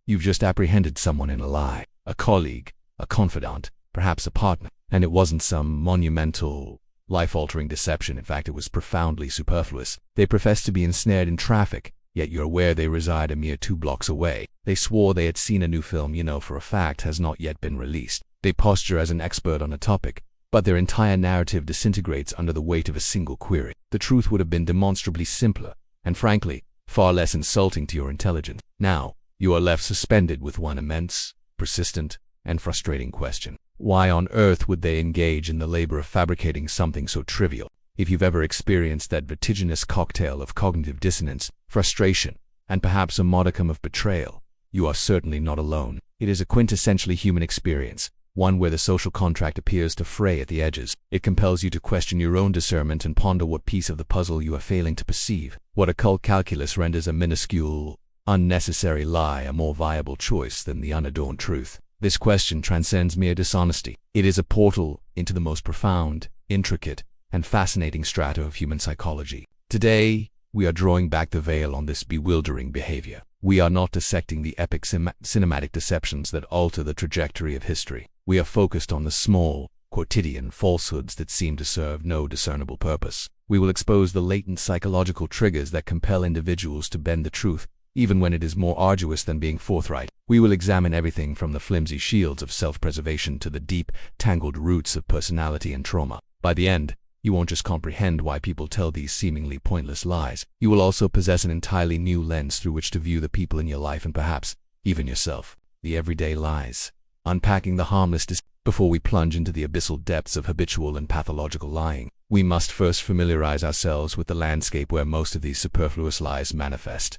You've just apprehended someone in a lie, a colleague, a confidant, perhaps a partner, and it wasn't some monumental, life-altering deception. In fact, it was profoundly superfluous. They profess to be ensnared in traffic, yet you're aware they reside a mere 2 blocks away. They swore they had seen a new film you know for a fact has not yet been released. They posture as an expert on a topic, but their entire narrative disintegrates under the weight of a single query. The truth would have been demonstrably simpler, and frankly, far less insulting to your intelligence. Now, you are left suspended with one immense, persistent, and frustrating question. Why on earth would they engage in the labor of fabricating something so trivial? If you've ever experienced that vertiginous cocktail of cognitive dissonance, frustration, and perhaps a modicum of betrayal, you are certainly not alone. It is a quintessentially human experience, one where the social contract appears to fray at the edges. It compels you to question your own discernment and ponder what piece of the puzzle you are failing to perceive. What occult calculus renders a minuscule, unnecessary lie a more viable choice than the unadorned truth? This question transcends mere dishonesty. It is a portal into the most profound, intricate, and fascinating strata of human psychology. Today, we are drawing back the veil on this bewildering behavior. We are not dissecting the epic cinematic deceptions that alter the trajectory of history. We are focused on the small, quotidian falsehoods that seem to serve no discernible purpose. We will expose the latent psychological triggers that compel individuals to bend the truth, even when it is more arduous than being forthright. We will examine everything from the flimsy shields of self-preservation to the deep, tangled roots of personality and trauma. By the end, you won't just comprehend why people tell these seemingly pointless lies. You will also possess an entirely new lens through which to view the people in your life and perhaps even yourself. The everyday lies. Unpacking the harmless before we plunge into the abyssal depths of habitual and pathological lying, we must first familiarize ourselves with the landscape where most of these superfluous lies manifest.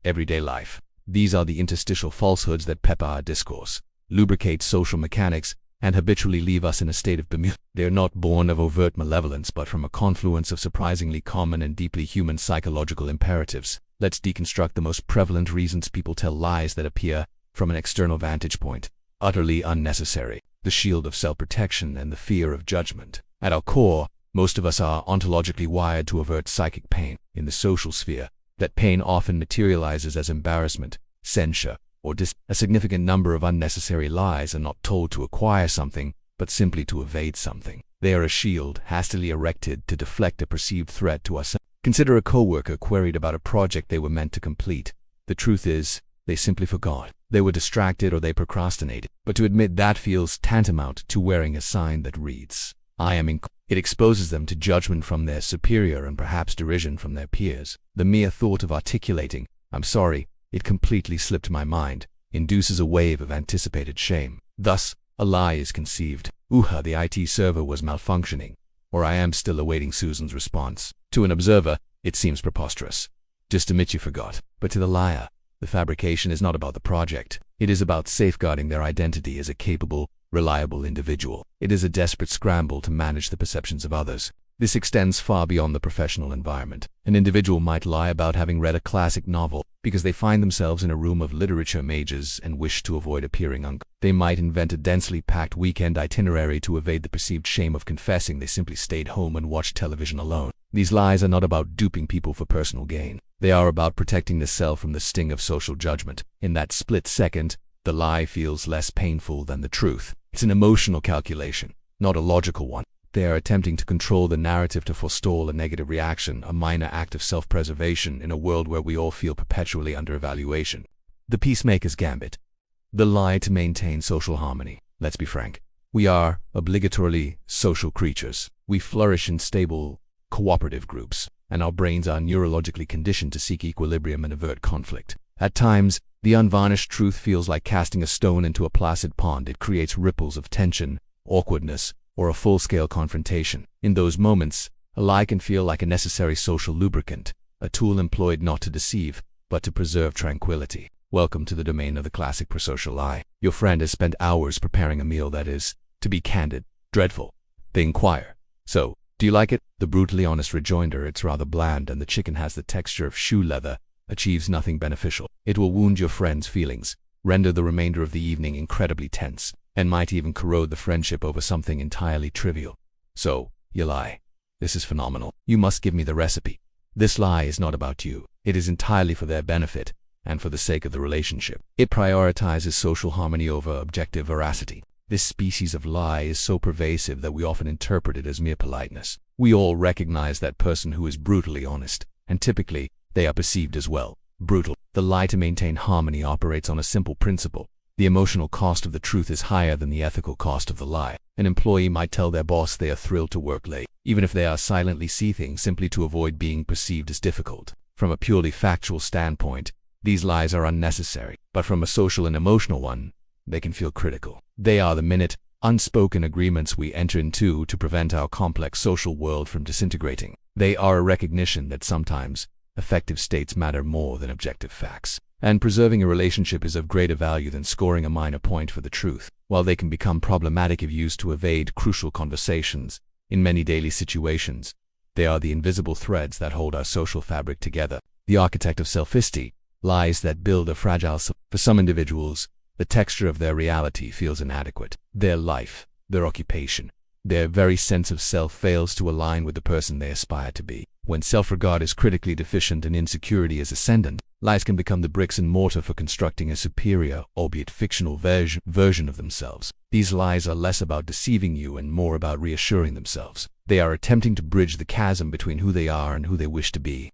Everyday life. These are the interstitial falsehoods that pepper our discourse, lubricate social mechanics, and habitually leave us in a state of bemusement. They are not born of overt malevolence but from a confluence of surprisingly common and deeply human psychological imperatives. Let's deconstruct the most prevalent reasons people tell lies that appear, from an external vantage point, utterly unnecessary. The shield of self-protection and the fear of judgment. At our core, most of us are ontologically wired to avert psychic pain. In the social sphere, that pain often materializes as embarrassment, censure, or a significant number of unnecessary lies are not told to acquire something, but simply to evade something. They are a shield hastily erected to deflect a perceived threat to us. Consider a coworker queried about a project they were meant to complete. The truth is, they simply forgot. They were distracted or they procrastinated. But to admit that feels tantamount to wearing a sign that reads, "I am in." It exposes them to judgment from their superior and perhaps derision from their peers. The mere thought of articulating, "I'm sorry, it completely slipped my mind," induces a wave of anticipated shame. Thus, a lie is conceived. "Ooh, the IT server was malfunctioning," or "I am still awaiting Susan's response." To an observer, it seems preposterous. Just admit you forgot. But to the liar, the fabrication is not about the project. It is about safeguarding their identity as a capable, reliable individual. It is a desperate scramble to manage the perceptions of others. This extends far beyond the professional environment. An individual might lie about having read a classic novel because they find themselves in a room of literature majors and wish to avoid appearing uncomfortable. They might invent a densely packed weekend itinerary to evade the perceived shame of confessing they simply stayed home and watched television alone. These lies are not about duping people for personal gain. They are about protecting the self from the sting of social judgment. In that split second, the lie feels less painful than the truth. It's an emotional calculation, not a logical one. They are attempting to control the narrative to forestall a negative reaction, a minor act of self-preservation in a world where we all feel perpetually under evaluation. The peacemaker's gambit. The lie to maintain social harmony. Let's be frank. We are obligatorily social creatures. We flourish in stable, cooperative groups, and our brains are neurologically conditioned to seek equilibrium and avert conflict. At times, the unvarnished truth feels like casting a stone into a placid pond. It creates ripples of tension, awkwardness, or a full-scale confrontation. In those moments, a lie can feel like a necessary social lubricant, a tool employed not to deceive, but to preserve tranquility. Welcome to the domain of the classic prosocial lie. Your friend has spent hours preparing a meal that is, to be candid, dreadful. They inquire, "So, do you like it?" The brutally honest rejoinder, "It's rather bland and the chicken has the texture of shoe leather," achieves nothing beneficial. It will wound your friend's feelings, render the remainder of the evening incredibly tense, and might even corrode the friendship over something entirely trivial. So, you lie. "This is phenomenal. You must give me the recipe." This lie is not about you. It is entirely for their benefit, and for the sake of the relationship. It prioritizes social harmony over objective veracity. This species of lie is so pervasive that we often interpret it as mere politeness. We all recognize that person who is brutally honest, and typically, they are perceived as, well, brutal. The lie to maintain harmony operates on a simple principle. The emotional cost of the truth is higher than the ethical cost of the lie. An employee might tell their boss they are thrilled to work late, even if they are silently seething, simply to avoid being perceived as difficult. From a purely factual standpoint, these lies are unnecessary, but from a social and emotional one, they can feel critical. They are the minute, unspoken agreements we enter into to prevent our complex social world from disintegrating. They are a recognition that sometimes affective states matter more than objective facts, and preserving a relationship is of greater value than scoring a minor point for the truth. While they can become problematic if used to evade crucial conversations in many daily situations, they are the invisible threads that hold our social fabric together. The architect of self-esteem, lies that build a fragile self. For some individuals, the texture of their reality feels inadequate. Their life, their occupation, their very sense of self fails to align with the person they aspire to be. When self-regard is critically deficient and insecurity is ascendant, lies can become the bricks and mortar for constructing a superior, albeit fictional version of themselves. These lies are less about deceiving you and more about reassuring themselves. They are attempting to bridge the chasm between who they are and who they wish to be.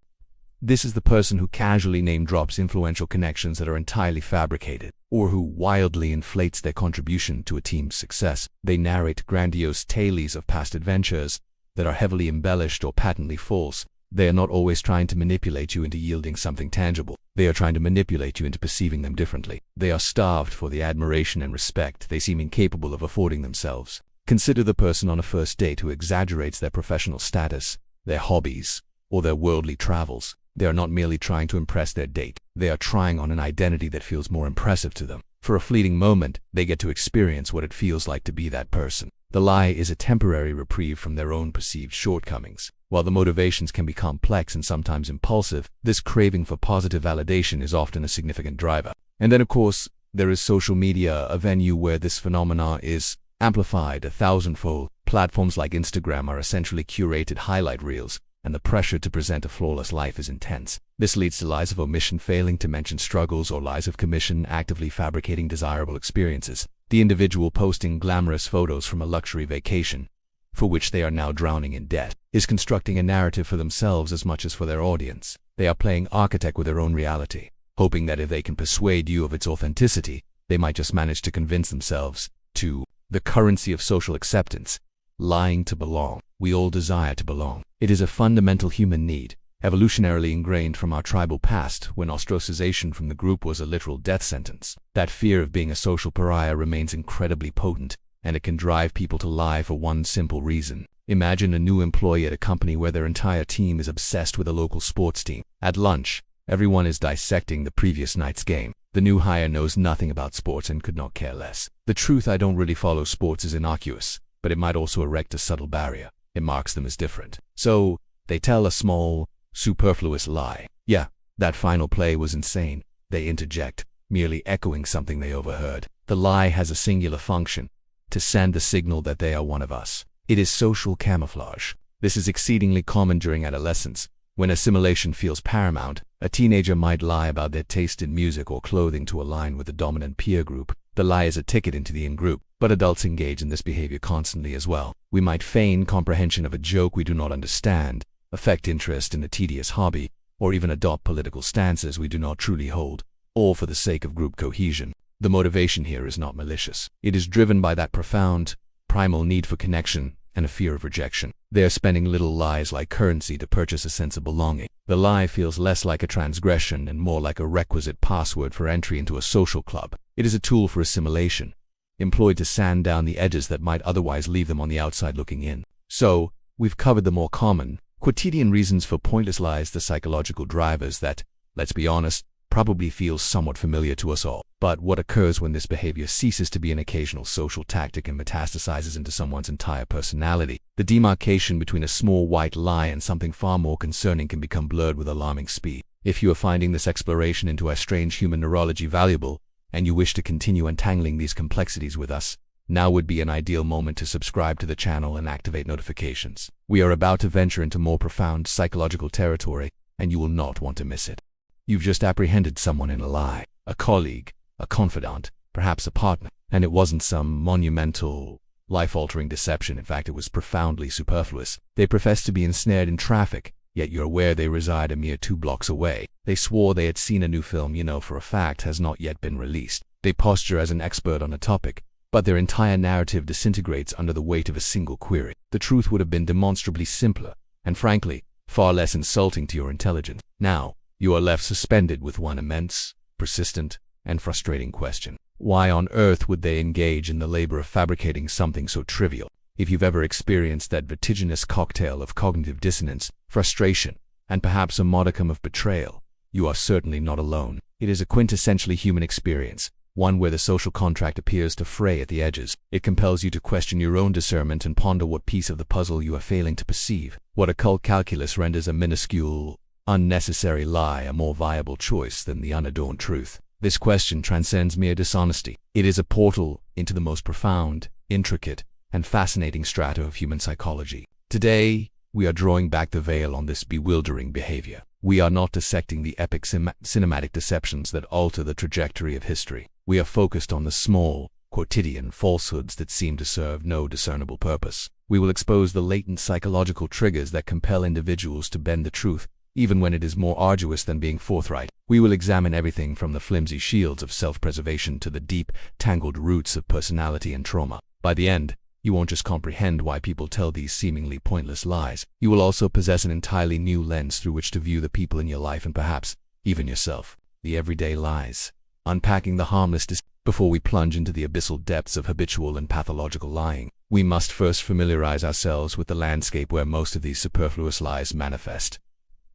This is the person who casually name-drops influential connections that are entirely fabricated, or who wildly inflates their contribution to a team's success. They narrate grandiose tales of past adventures that are heavily embellished or patently false. They are not always trying to manipulate you into yielding something tangible. They are trying to manipulate you into perceiving them differently. They are starved for the admiration and respect they seem incapable of affording themselves. Consider the person on a first date who exaggerates their professional status, their hobbies, or their worldly travels. They are not merely trying to impress their date. They are trying on an identity that feels more impressive to them. For a fleeting moment, they get to experience what it feels like to be that person. The lie is a temporary reprieve from their own perceived shortcomings. While the motivations can be complex and sometimes impulsive, this craving for positive validation is often a significant driver. And then, of course, there is social media, a venue where this phenomenon is amplified 1,000-fold. Platforms like Instagram are essentially curated highlight reels, and the pressure to present a flawless life is intense. This leads to lies of omission, failing to mention struggles, or lies of commission, actively fabricating desirable experiences. The individual posting glamorous photos from a luxury vacation, for which they are now drowning in debt, is constructing a narrative for themselves as much as for their audience. They are playing architect with their own reality, hoping that if they can persuade you of its authenticity, they might just manage to convince themselves to the currency of social acceptance, lying to belong. We all desire to belong. It is a fundamental human need, evolutionarily ingrained from our tribal past, when ostracization from the group was a literal death sentence. That fear of being a social pariah remains incredibly potent, and it can drive people to lie for one simple reason. Imagine a new employee at a company where their entire team is obsessed with a local sports team. At lunch, everyone is dissecting the previous night's game. The new hire knows nothing about sports and could not care less. The truth, "I don't really follow sports," is innocuous, but it might also erect a subtle barrier. It marks them as different. So, they tell a small, superfluous lie. "Yeah, that final play was insane," they interject, merely echoing something they overheard. The lie has a singular function: to send the signal that they are one of us. It is social camouflage. This is exceedingly common during adolescence. When assimilation feels paramount, a teenager might lie about their taste in music or clothing to align with the dominant peer group. The lie is a ticket into the in-group, but adults engage in this behavior constantly as well. We might feign comprehension of a joke we do not understand, affect interest in a tedious hobby, or even adopt political stances we do not truly hold, all for the sake of group cohesion. The motivation here is not malicious. It is driven by that profound, primal need for connection and a fear of rejection. They are spending little lies like currency to purchase a sense of belonging. The lie feels less like a transgression and more like a requisite password for entry into a social club. It is a tool for assimilation, employed to sand down the edges that might otherwise leave them on the outside looking in. So, we've covered the more common, quotidian reasons for pointless lies, the psychological drivers that, let's be honest, probably feels somewhat familiar to us all. But what occurs when this behavior ceases to be an occasional social tactic and metastasizes into someone's entire personality? The demarcation between a small white lie and something far more concerning can become blurred with alarming speed. If you are finding this exploration into our strange human neurology valuable, and you wish to continue untangling these complexities with us, now would be an ideal moment to subscribe to the channel and activate notifications. We are about to venture into more profound psychological territory, and you will not want to miss it. You've just apprehended someone in a lie, a colleague, a confidant, perhaps a partner, and it wasn't some monumental, life-altering deception. In fact, it was profoundly superfluous. They profess to be ensnared in traffic, yet you're aware they reside a mere 2 blocks away. They swore they had seen a new film you know for a fact has not yet been released. They posture as an expert on a topic, but their entire narrative disintegrates under the weight of a single query. The truth would have been demonstrably simpler, and frankly, far less insulting to your intelligence. Now, you are left suspended with one immense, persistent, and frustrating question. Why on earth would they engage in the labor of fabricating something so trivial? If you've ever experienced that vertiginous cocktail of cognitive dissonance, frustration, and perhaps a modicum of betrayal, you are certainly not alone. It is a quintessentially human experience, one where the social contract appears to fray at the edges. It compels you to question your own discernment and ponder what piece of the puzzle you are failing to perceive. What occult calculus renders a minuscule, unnecessary lie a more viable choice than the unadorned truth? This question transcends mere dishonesty. It is a portal into the most profound, intricate, and fascinating strata of human psychology. Today, we are drawing back the veil on this bewildering behavior. We are not dissecting the epic cinematic deceptions that alter the trajectory of history. We are focused on the small, quotidian falsehoods that seem to serve no discernible purpose. We will expose the latent psychological triggers that compel individuals to bend the truth, even when it is more arduous than being forthright. We will examine everything from the flimsy shields of self-preservation to the deep, tangled roots of personality and trauma. By the end, you won't just comprehend why people tell these seemingly pointless lies. You will also possess an entirely new lens through which to view the people in your life and perhaps even yourself. The everyday lies. Unpacking the harmless before we plunge into the abyssal depths of habitual and pathological lying, we must first familiarize ourselves with the landscape where most of these superfluous lies manifest.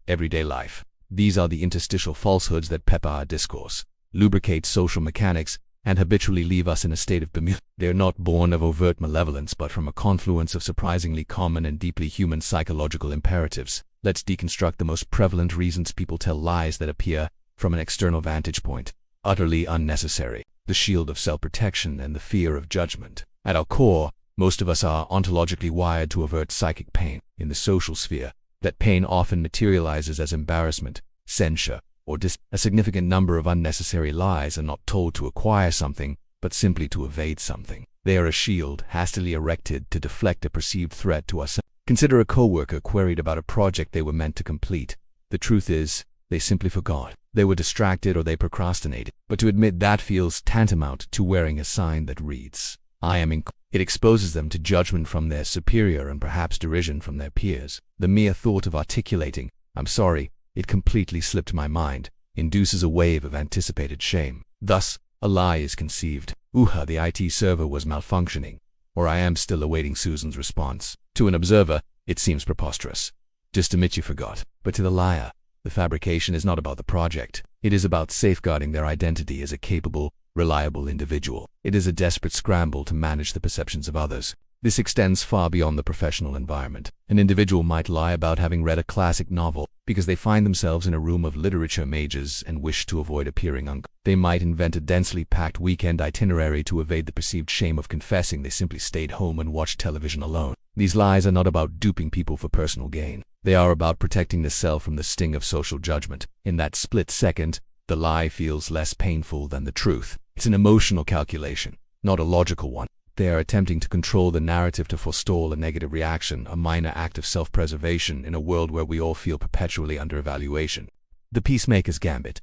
Everyday life. These are the interstitial falsehoods that pepper our discourse, lubricate social mechanics, and habitually leave us in a state of bemusement. They are not born of overt malevolence but from a confluence of surprisingly common and deeply human psychological imperatives. Let's deconstruct the most prevalent reasons people tell lies that appear, from an external vantage point, utterly unnecessary. The shield of self-protection and the fear of judgment. At our core, most of us are ontologically wired to avert psychic pain. In the social sphere, that pain often materializes as embarrassment, censure, or a significant number of unnecessary lies are not told to acquire something, but simply to evade something. They are a shield hastily erected to deflect a perceived threat to us. Consider a coworker queried about a project they were meant to complete. The truth is, they simply forgot. They were distracted or they procrastinated. But to admit that feels tantamount to wearing a sign that reads, "I am incompetent." It exposes them to judgment from their superior and perhaps derision from their peers. The mere thought of articulating, "I'm sorry, it completely slipped my mind," induces a wave of anticipated shame. Thus, a lie is conceived. "Ooh, the IT server was malfunctioning," or "I am still awaiting Susan's response." To an observer, it seems preposterous. Just admit you forgot. But to the liar, the fabrication is not about the project. It is about safeguarding their identity as a capable, reliable individual. It is a desperate scramble to manage the perceptions of others. This extends far beyond the professional environment. An individual might lie about having read a classic novel because they find themselves in a room of literature majors and wish to avoid appearing uncomfortable. They might invent a densely packed weekend itinerary to evade the perceived shame of confessing they simply stayed home and watched television alone. These lies are not about duping people for personal gain. They are about protecting the self from the sting of social judgment. In that split second, the lie feels less painful than the truth. It's an emotional calculation, not a logical one. They are attempting to control the narrative to forestall a negative reaction, a minor act of self-preservation in a world where we all feel perpetually under evaluation. The peacemaker's gambit.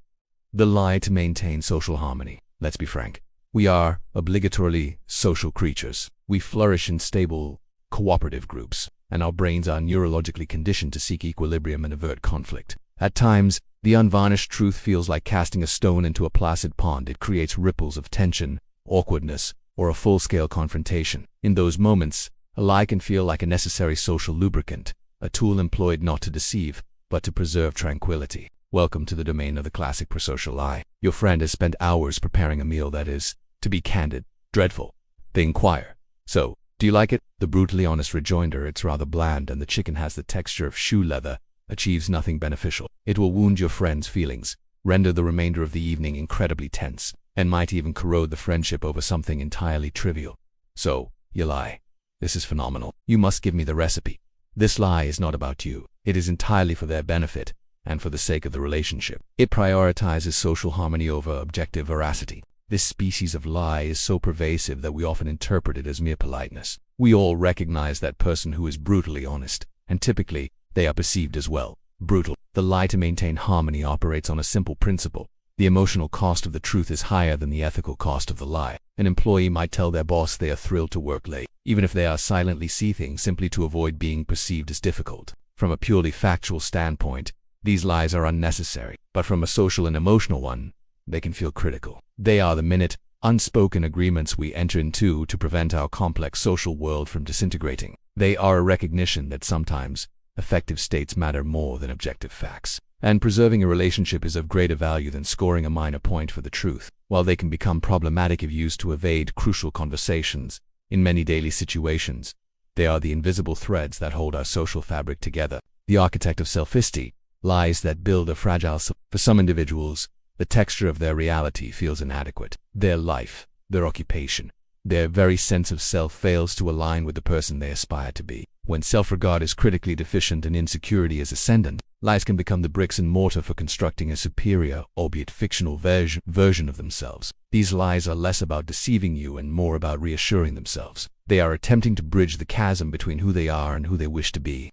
The lie to maintain social harmony. Let's be frank. We are obligatorily social creatures. We flourish in stable, cooperative groups, and our brains are neurologically conditioned to seek equilibrium and avert conflict. At times, the unvarnished truth feels like casting a stone into a placid pond. It creates ripples of tension, awkwardness, or a full-scale confrontation. In those moments, a lie can feel like a necessary social lubricant, a tool employed not to deceive, but to preserve tranquility. Welcome to the domain of the classic prosocial lie. Your friend has spent hours preparing a meal that is, to be candid, dreadful. They inquire, "So, do you like it?" The brutally honest rejoinder, "It's rather bland and the chicken has the texture of shoe leather," achieves nothing beneficial. It will wound your friend's feelings, render the remainder of the evening incredibly tense, and might even corrode the friendship over something entirely trivial. So, you lie. "This is phenomenal. You must give me the recipe." This lie is not about you. It is entirely for their benefit, and for the sake of the relationship. It prioritizes social harmony over objective veracity. This species of lie is so pervasive that we often interpret it as mere politeness. We all recognize that person who is brutally honest, and typically, they are perceived as well, brutal. The lie to maintain harmony operates on a simple principle. The emotional cost of the truth is higher than the ethical cost of the lie. An employee might tell their boss they are thrilled to work late, even if they are silently seething simply to avoid being perceived as difficult. From a purely factual standpoint, these lies are unnecessary, but from a social and emotional one, they can feel critical. They are the minute, unspoken agreements we enter into to prevent our complex social world from disintegrating. They are a recognition that sometimes affective states matter more than objective facts, and preserving a relationship is of greater value than scoring a minor point for the truth. While they can become problematic if used to evade crucial conversations in many daily situations, they are the invisible threads that hold our social fabric together. The architect of self-esteem, lies that build a fragile self. For some individuals, the texture of their reality feels inadequate. Their life, their occupation, their very sense of self fails to align with the person they aspire to be. When self-regard is critically deficient and insecurity is ascendant, lies can become the bricks and mortar for constructing a superior, albeit fictional version of themselves. These lies are less about deceiving you and more about reassuring themselves. They are attempting to bridge the chasm between who they are and who they wish to be.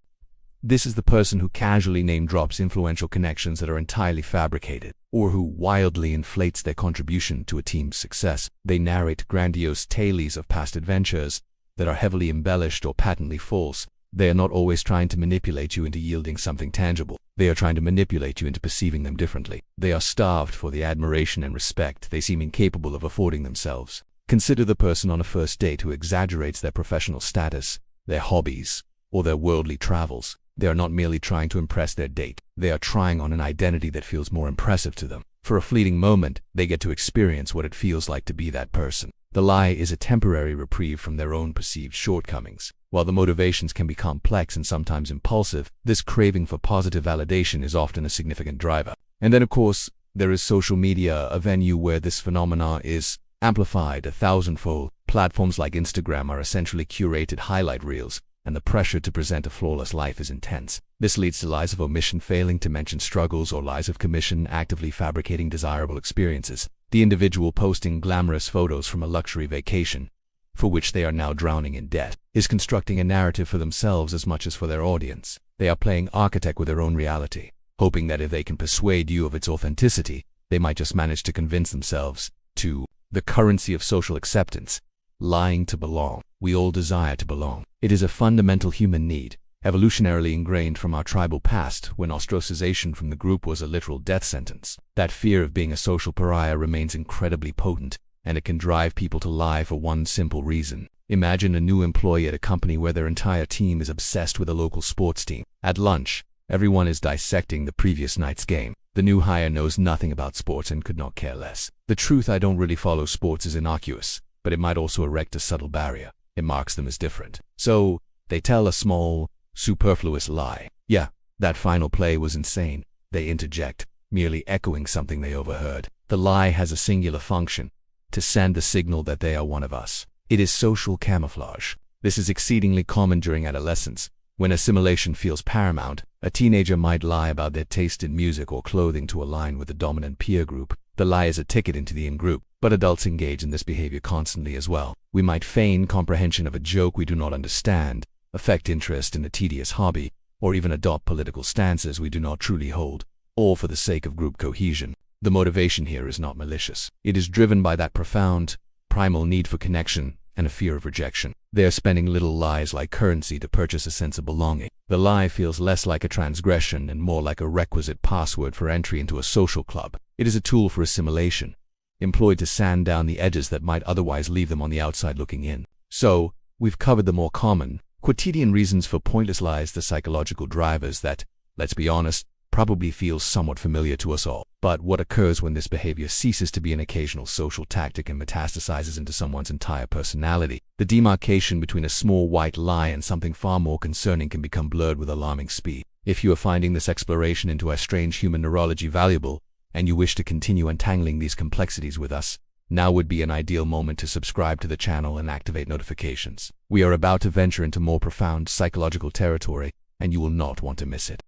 This is the person who casually name-drops influential connections that are entirely fabricated, or who wildly inflates their contribution to a team's success. They narrate grandiose tales of past adventures that are heavily embellished or patently false. They are not always trying to manipulate you into yielding something tangible. They are trying to manipulate you into perceiving them differently. They are starved for the admiration and respect they seem incapable of affording themselves. Consider the person on a first date who exaggerates their professional status, their hobbies, or their worldly travels. They are not merely trying to impress their date. They are trying on an identity that feels more impressive to them. For a fleeting moment, they get to experience what it feels like to be that person. The lie is a temporary reprieve from their own perceived shortcomings. While the motivations can be complex and sometimes impulsive, this craving for positive validation is often a significant driver. And then, of course, there is social media, a venue where this phenomenon is amplified 1,000-fold. Platforms like Instagram are essentially curated highlight reels, and the pressure to present a flawless life is intense. This leads to lies of omission, failing to mention struggles, or lies of commission, actively fabricating desirable experiences. The individual posting glamorous photos from a luxury vacation, for which they are now drowning in debt, is constructing a narrative for themselves as much as for their audience. They are playing architect with their own reality, hoping that if they can persuade you of its authenticity, they might just manage to convince themselves to the currency of social acceptance, lying to belong. We all desire to belong. It is a fundamental human need, evolutionarily ingrained from our tribal past, when ostracization from the group was a literal death sentence. That fear of being a social pariah remains incredibly potent, and it can drive people to lie for one simple reason. Imagine a new employee at a company where their entire team is obsessed with a local sports team. At lunch, everyone is dissecting the previous night's game. The new hire knows nothing about sports and could not care less. The truth, "I don't really follow sports," is innocuous, but it might also erect a subtle barrier. It marks them as different. So, they tell a small, superfluous lie. "Yeah, that final play was insane," they interject, merely echoing something they overheard. The lie has a singular function: to send the signal that they are one of us. It is social camouflage. This is exceedingly common during adolescence. When assimilation feels paramount, a teenager might lie about their taste in music or clothing to align with the dominant peer group. The lie is a ticket into the in-group, but adults engage in this behavior constantly as well. We might feign comprehension of a joke we do not understand, affect interest in a tedious hobby, or even adopt political stances we do not truly hold, all for the sake of group cohesion. The motivation here is not malicious. It is driven by that profound, primal need for connection and a fear of rejection. They are spending little lies like currency to purchase a sense of belonging. The lie feels less like a transgression and more like a requisite password for entry into a social club. It is a tool for assimilation, employed to sand down the edges that might otherwise leave them on the outside looking in. So, we've covered the more common, quotidian reasons for pointless lies, the psychological drivers that, let's be honest, probably feel somewhat familiar to us all. But what occurs when this behavior ceases to be an occasional social tactic and metastasizes into someone's entire personality? The demarcation between a small white lie and something far more concerning can become blurred with alarming speed. If you are finding this exploration into our strange human neurology valuable, and you wish to continue untangling these complexities with us, now would be an ideal moment to subscribe to the channel and activate notifications. We are about to venture into more profound psychological territory, and you will not want to miss it.